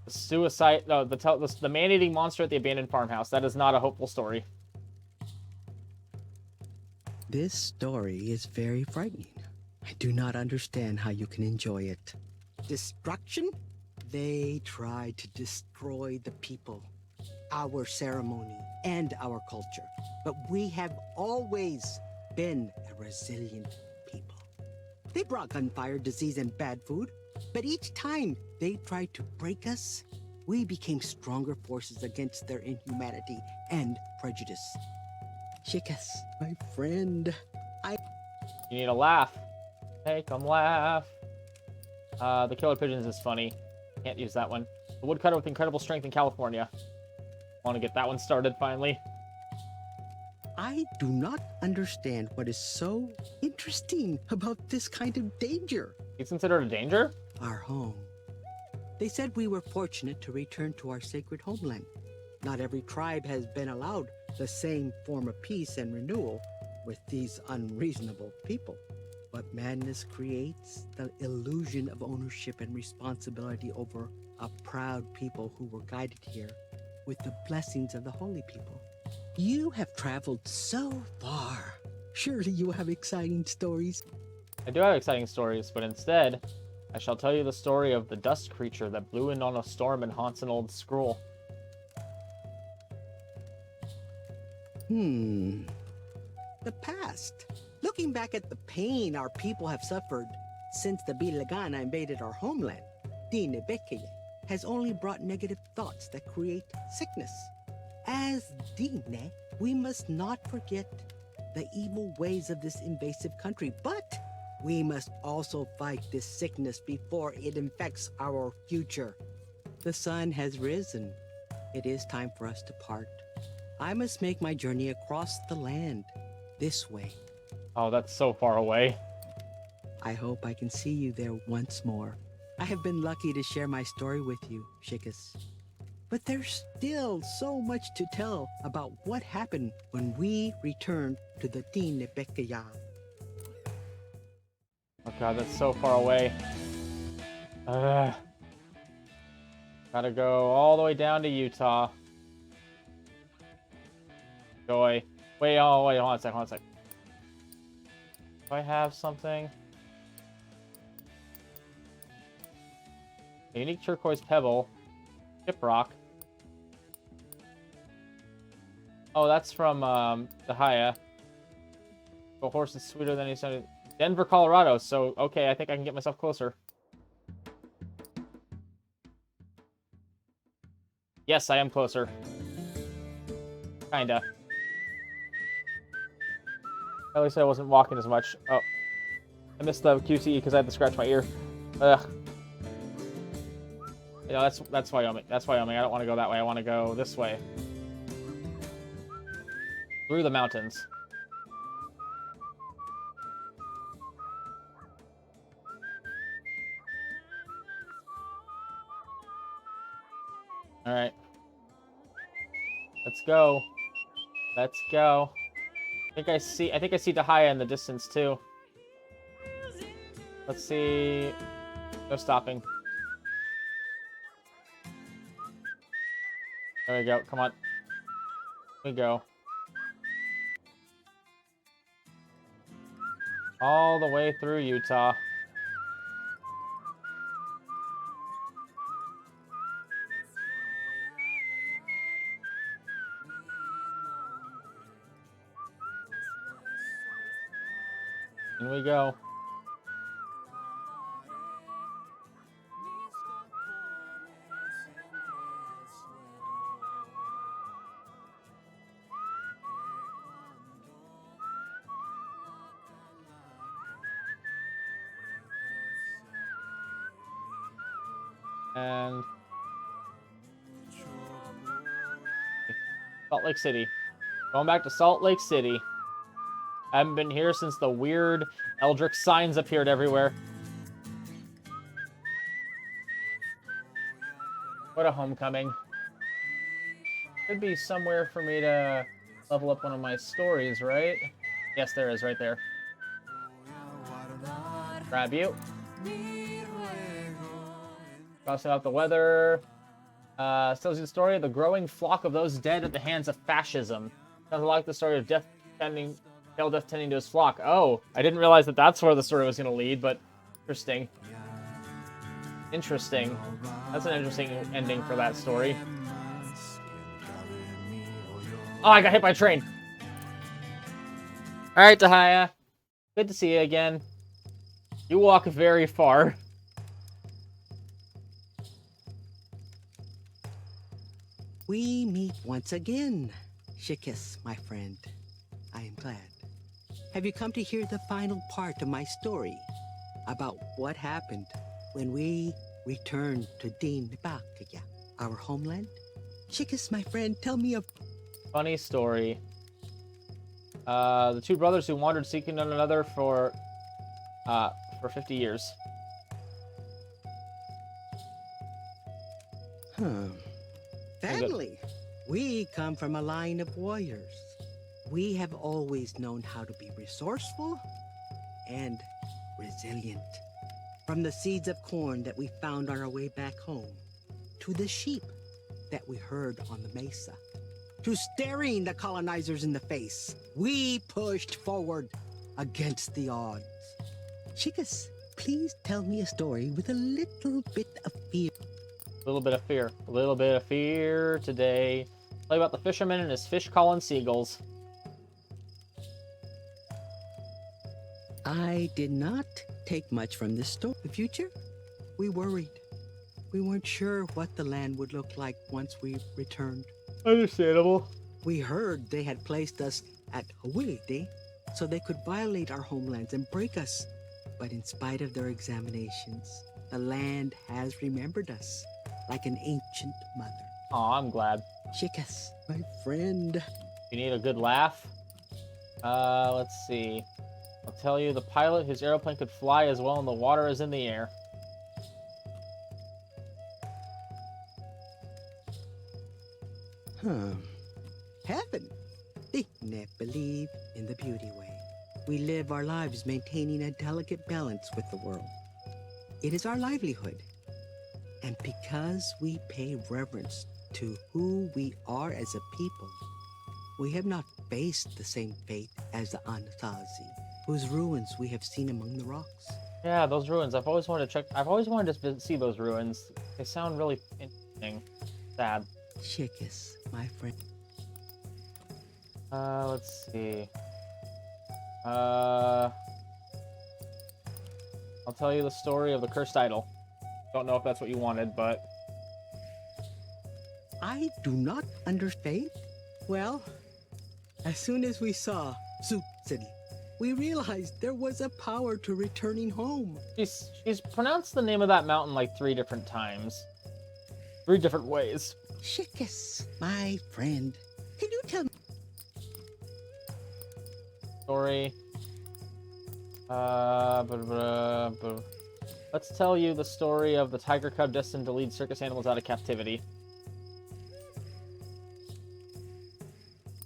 Suicide. No, the man-eating monster at the abandoned farmhouse. That is not a hopeful story. This story is very frightening. I do not understand how you can enjoy it. Destruction? They tried to destroy the people, our ceremony, and our culture. But we have always been a resilient people. They brought gunfire, disease, and bad food. But each time they tried to break us, we became stronger forces against their inhumanity and prejudice. Chicas, my friend, You need a laugh. Make 'em laugh. The killer pigeons is funny. Can't use that one. The woodcutter with incredible strength in California. Want to get that one started finally. I do not understand what is so interesting about this kind of danger. It's considered a danger? Our home. They said we were fortunate to return to our sacred homeland. Not every tribe has been allowed the same form of peace and renewal with these unreasonable people. But madness creates the illusion of ownership and responsibility over a proud people who were guided here with the blessings of the holy people. You have traveled so far. Surely you have exciting stories. I do have exciting stories, but instead, I shall tell you the story of the dust creature that blew in on a storm and haunts an old scroll. The past. Looking back at the pain our people have suffered since the Bilagana invaded our homeland, Dine Bekeye has only brought negative thoughts that create sickness. As Dine, we must not forget the evil ways of this invasive country, but we must also fight this sickness before it infects our future. The sun has risen. It is time for us to part. I must make my journey across the land, this way. Oh, that's so far away. I hope I can see you there once more. I have been lucky to share my story with you, Chicas. But there's still so much to tell about what happened when we returned to the Tinebekaya. Oh god, that's so far away. Ugh. Gotta go all the way down to Utah. Joy. Wait, oh, wait, hold on a sec, hold on a sec. Do I have something? A unique turquoise pebble. Shiprock. Oh, that's from the Haya. The horse is sweeter than he sounded. Denver, Colorado. So, okay, I think I can get myself closer. Yes, I am closer. Kinda. At least I wasn't walking as much. Oh. I missed the QTE because I had to scratch my ear. Ugh. You know, that's Wyoming. That's Wyoming. I don't want to go that way. I want to go this way. Through the mountains. Alright. Let's go. Let's go. I think I see Dahaya in the distance too. Let's see. No stopping. There we go. Come on. Here we go. All the way through Utah. In we go. And Salt Lake City. Going back to Salt Lake City. I haven't been here since the weird Eldritch signs appeared everywhere. What a homecoming. Should be somewhere for me to level up one of my stories, right? Yes, there is, right there. Grab you. Crossing out the weather. Tells you the story of the growing flock of those dead at the hands of fascism. Sounds like the story of death tending to his flock. Oh, I didn't realize that that's where the story was going to lead, but interesting. Interesting. That's an interesting ending for that story. Oh, I got hit by a train. All right, Dahaya. Good to see you again. You walk very far. We meet once again, Shikis, my friend. I am glad. Have you come to hear the final part of my story about what happened when we returned to Tinebekaya, our homeland? Shikis, my friend, tell me of... Funny story. The two brothers who wandered seeking one another for 50 years. Family. We come from a line of warriors. We have always known how to be resourceful and resilient. From the seeds of corn that we found on our way back home, to the sheep that we heard on the mesa, to staring the colonizers in the face, we pushed forward against the odds. Chicas, please tell me a story with a little bit of fear. A little bit of fear. A little bit of fear today. Tell you about the fisherman and his fish calling seagulls. I did not take much from this story. The future? We worried. We weren't sure what the land would look like once we returned. Understandable. We heard they had placed us at Hawilite so they could violate our homelands and break us. But in spite of their examinations, the land has remembered us like an ancient mother. Aw, I'm glad. Chicas, my friend. You need a good laugh? Let's see. I'll tell you, the pilot, his airplane could fly as well in the water as in the air. Huh. Heaven. They never believe in the beauty way. We live our lives maintaining a delicate balance with the world. It is our livelihood. And because we pay reverence to who we are as a people, we have not faced the same fate as the Anasazi, whose ruins we have seen among the rocks. Yeah, those ruins. I've always wanted to check. I've always wanted to see those ruins. They sound really interesting. Sad. Chickus, my friend. Let's see. I'll tell you the story of the cursed idol. Don't know if that's what you wanted, but I do not understand. Well, as soon as we saw Soup City, we realized there was a power to returning home. she's pronounced the name of that mountain like 3 different times. 3 different ways. Chickus, my friend. Can you tell me? Story. Let's tell you the story of the tiger cub destined to lead circus animals out of captivity.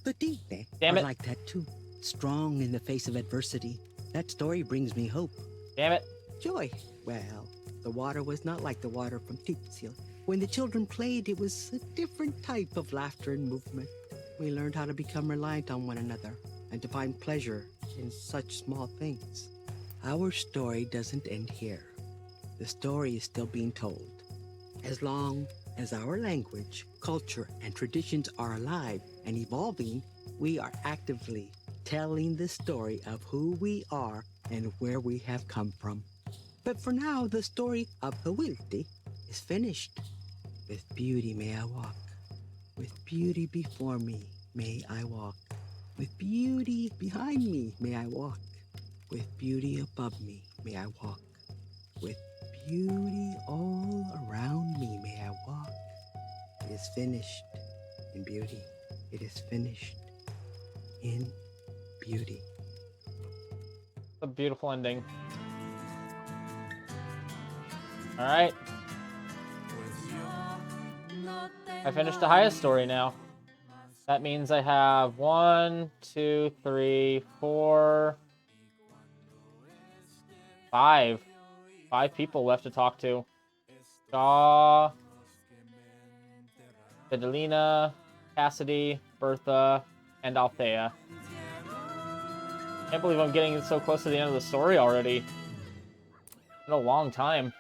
The Disney Damn are it. like that too. Strong in the face of adversity. That story brings me hope. Damn it. Joy. Well, the water was not like the water from Tupsil. When the children played, it was a different type of laughter and movement. We learned how to become reliant on one another and to find pleasure in such small things. Our story doesn't end here. The story is still being told. As long as our language, culture, and traditions are alive and evolving, we are actively telling the story of who we are and where we have come from. But for now, the story of Hawilti is finished. With beauty may I walk. With beauty before me may I walk. With beauty behind me may I walk. With beauty above me may I walk. With beauty all around me may I walk. It is finished in beauty. It is finished in beauty. A beautiful ending. Alright. I finished the highest story now. That means I have 1, 2, 3, 4, 5. 5 people left to talk to. Shaw, Fidelina, Cassidy, Bertha, and Althea. Can't believe I'm getting so close to the end of the story already. Been a long time.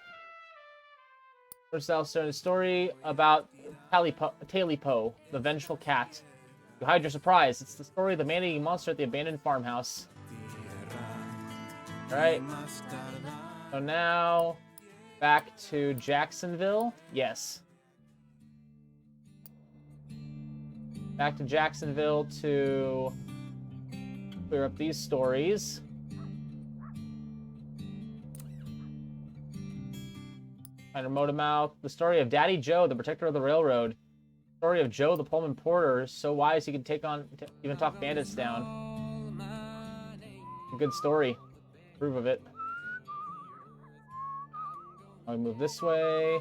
First, I'll start a story about Talipo, the vengeful cat. You hide your surprise. It's the story of the man-eating monster at the abandoned farmhouse. Alright. So now, back to Jacksonville. Yes. Back to Jacksonville to clear up these stories. Find Mouth. The story of Daddy Joe, the protector of the railroad. The story of Joe, the Pullman porter, so wise he could even talk bandits down. A good story. Approve of it. I'll move this way.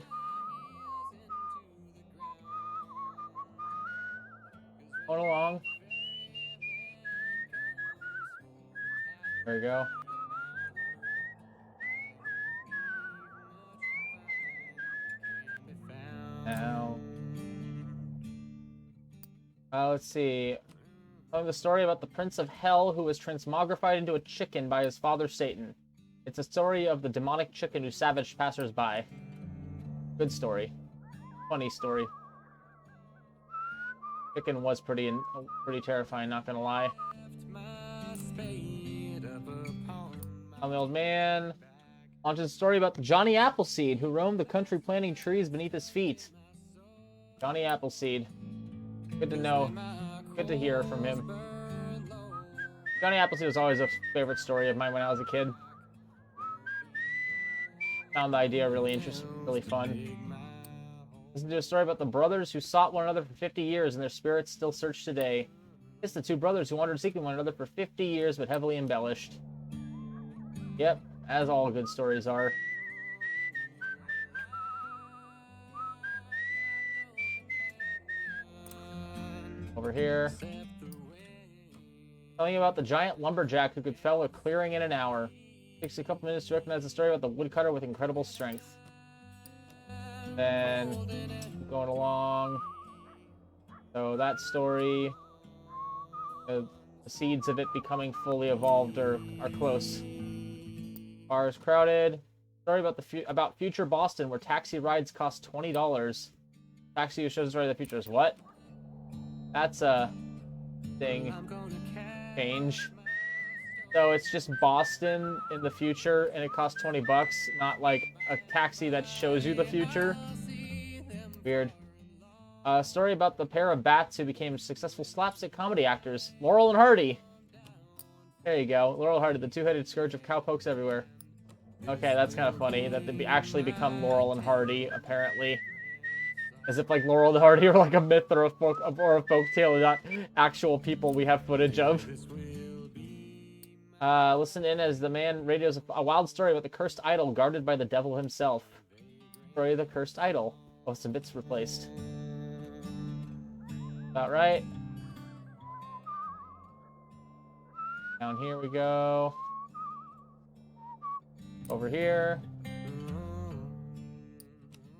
Going along. There we go. Now, let's see. The story about the Prince of Hell who was transmogrified into a chicken by his father Satan. It's a story of the demonic chicken who savaged passers-by. Good story. Funny story. Chicken was pretty terrifying, not gonna lie. I'm the old man. On to the story about Johnny Appleseed, who roamed the country planting trees beneath his feet. Johnny Appleseed. Good to know. Good to hear from him. Johnny Appleseed was always a favorite story of mine when I was a kid. Found the idea really interesting, really fun. Listen to a story about the brothers who sought one another for 50 years and their spirits still search today. It's the 2 brothers who wandered seeking one another for 50 years but heavily embellished. Yep, as all good stories are. Over here. Telling you about the giant lumberjack who could fell a clearing in an hour. Takes a couple minutes to recognize the story about the woodcutter with incredible strength. Then keep going along. So that story, the seeds of it becoming fully evolved are close. Bar is crowded. Story about future Boston, where taxi rides cost $20. Taxi who shows the story of the future is what? That's a thing. Change. So it's just Boston in the future, and it costs $20, not like a taxi that shows you the future. Weird. A story about the pair of bats who became successful slapstick comedy actors, Laurel and Hardy. There you go, Laurel and Hardy, the two-headed scourge of cowpokes everywhere. Okay, that's kind of funny that they actually become Laurel and Hardy, apparently. As if like Laurel and Hardy are like a myth or a folk tale, and not actual people we have footage of. Listen in as the man radios a wild story about the cursed idol guarded by the devil himself. Story of the cursed idol. Oh, some bits replaced. About right. Down here we go. Over here.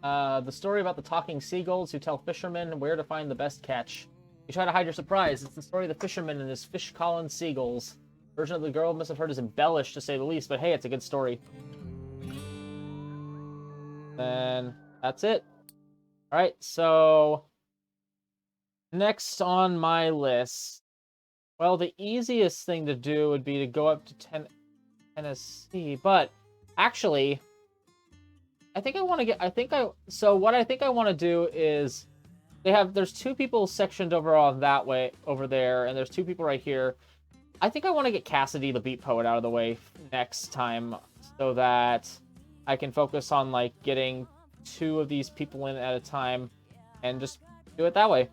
The story about the talking seagulls who tell fishermen where to find the best catch. You try to hide your surprise. It's the story of the fisherman and his fish-calling seagulls. Version of the girl must have heard is embellished, to say the least, but hey, it's a good story. Then that's it. Alright, so next on my list, well, the easiest thing to do would be to go up to Tennessee, but actually, so what I think I want to do is, there's two people sectioned over on that way, over there, and there's two people right here. I think I want to get Cassidy, the beat poet, out of the way next time, so that I can focus on, like, getting two of these people in at a time, and just do it that way.